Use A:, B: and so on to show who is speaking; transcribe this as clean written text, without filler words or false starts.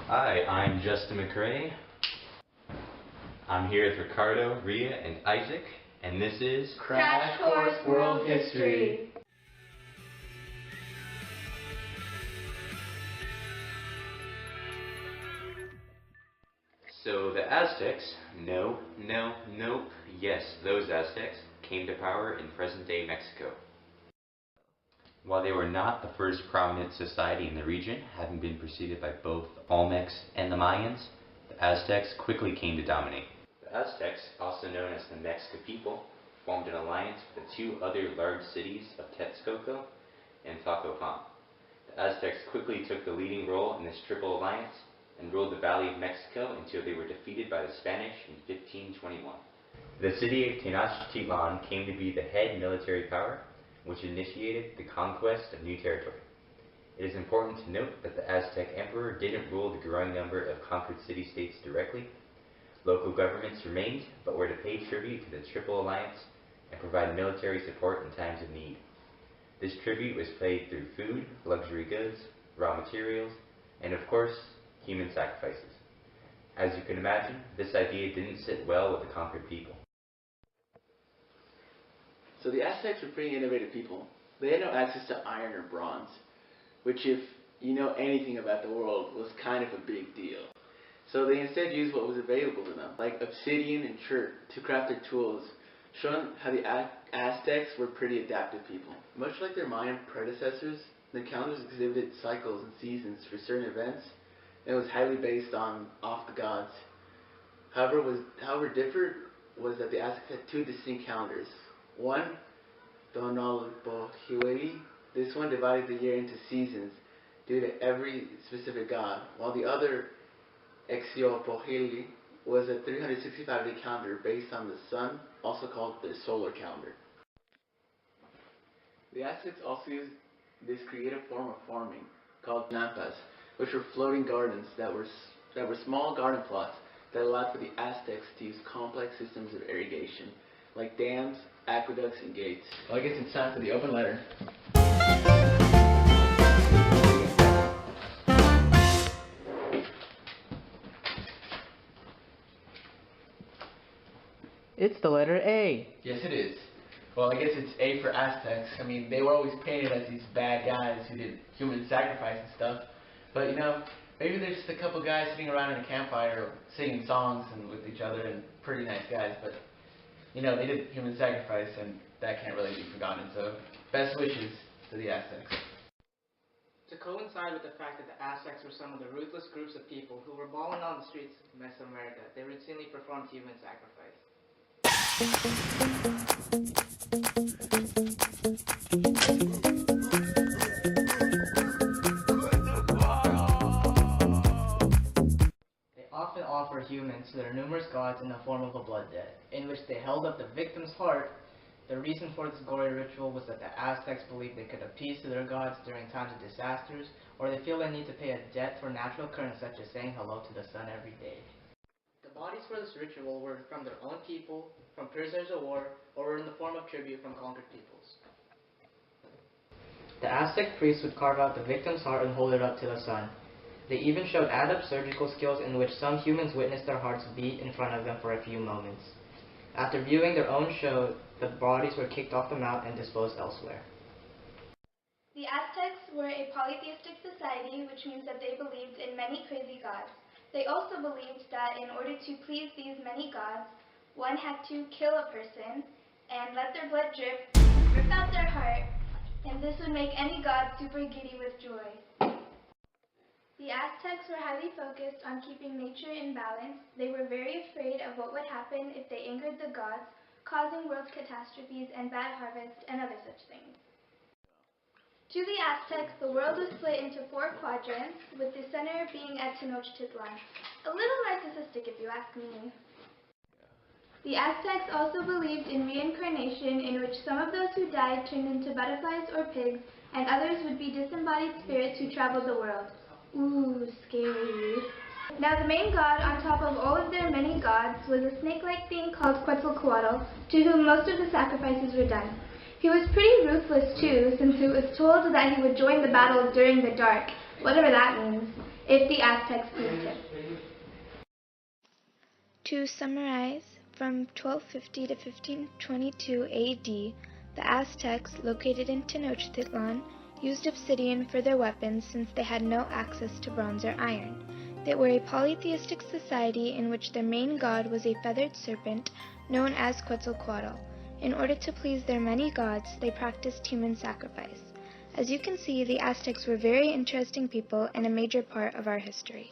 A: Hi, I'm Justin McRae. I'm here with Ricardo, Rhea, and Isaac, and this is
B: Crash Course World History.
A: So the Aztecs, nope, yes, those Aztecs, came to power in present-day Mexico. While they were not the first prominent society in the region, having been preceded by both the Olmecs and the Mayans, the Aztecs quickly came to dominate. The Aztecs, also known as the Mexica people, formed an alliance with the two other large cities of Texcoco and Tlacopan. The Aztecs quickly took the leading role in this triple alliance and ruled the Valley of Mexico until they were defeated by the Spanish in 1521. The city of Tenochtitlan came to be the head military power, which initiated the conquest of new territory. It is important to note that the Aztec emperor didn't rule the growing number of conquered city-states directly. Local governments remained, but were to pay tribute to the Triple Alliance and provide military support in times of need. This tribute was paid through food, luxury goods, raw materials, and of course, human sacrifices. As you can imagine, this idea didn't sit well with the conquered people.
B: So the Aztecs were pretty innovative people. They had no access to iron or bronze, which, if you know anything about the world, was kind of a big deal. So they instead used what was available to them, like obsidian and chert, to craft their tools, showing how the Aztecs were pretty adaptive people. Much like their Mayan predecessors, their calendars exhibited cycles and seasons for certain events, and it was highly based off the gods. However different was that the Aztecs had two distinct calendars. One, Tonalpohueli, this one divided the year into seasons due to every specific god, while the other, Exiopohueli, was a 365-day calendar based on the sun, also called the solar calendar. The Aztecs also used this creative form of farming called nampas, which were floating gardens that were small garden plots that allowed for the Aztecs to use complex systems of irrigation, like dams, aqueducts, and gates. Well, I guess it's time for the open letter.
C: It's the letter A.
B: Yes, it is. Well, I guess it's A for Aztecs. I mean, they were always painted as these bad guys who did human sacrifice and stuff. But, you know, maybe they're just a couple guys sitting around in a campfire singing songs and with each other and pretty nice guys. But, you know, they did human sacrifice and that can't really be forgotten. So, best wishes to the Aztecs.
D: To coincide with the fact that the Aztecs were some of the ruthless groups of people who were balling on the streets of Mesoamerica, they routinely performed human sacrifice.
E: They often offer humans to their numerous gods in the form of a blood debt, in which they held up the victim's heart. The reason for this gory ritual was that the Aztecs believed they could appease to their gods during times of disasters, or they feel they need to pay a debt for natural occurrence such as saying hello to the sun every day.
D: The bodies for this ritual were from their own people, from prisoners of war, or were in the form of tribute from conquered peoples.
E: The Aztec priests would carve out the victim's heart and hold it up to the sun. They even showed adept surgical skills in which some humans witnessed their hearts beat in front of them for a few moments. After viewing their own show, the bodies were kicked off the mount and disposed elsewhere.
F: The Aztecs were a polytheistic society, which means that they believed in many crazy gods. They also believed that in order to please these many gods, one had to kill a person and let their blood drip, rip out their heart, and this would make any god super giddy with joy. The Aztecs were highly focused on keeping nature in balance. They were very afraid of what would happen if they angered the gods, causing world catastrophes and bad harvests and other such things. To the Aztecs, the world was split into 4 quadrants, with the center being at Tenochtitlan. A little narcissistic, if you ask me. The Aztecs also believed in reincarnation, in which some of those who died turned into butterflies or pigs, and others would be disembodied spirits who traveled the world. Ooh, scary. Now the main god, on top of all of their many gods, was a snake-like thing called Quetzalcoatl, to whom most of the sacrifices were done. He was pretty ruthless too, since it was told that he would join the battle during the dark, whatever that means. if the Aztecs pleased him. To summarize, from 1250 to 1522 AD, the Aztecs, located in Tenochtitlan, used obsidian for their weapons since they had no access to bronze or iron. They were a polytheistic society in which their main god was a feathered serpent known as Quetzalcoatl. In order to please their many gods, they practiced human sacrifice. As you can see, the Aztecs were very interesting people and a major part of our history.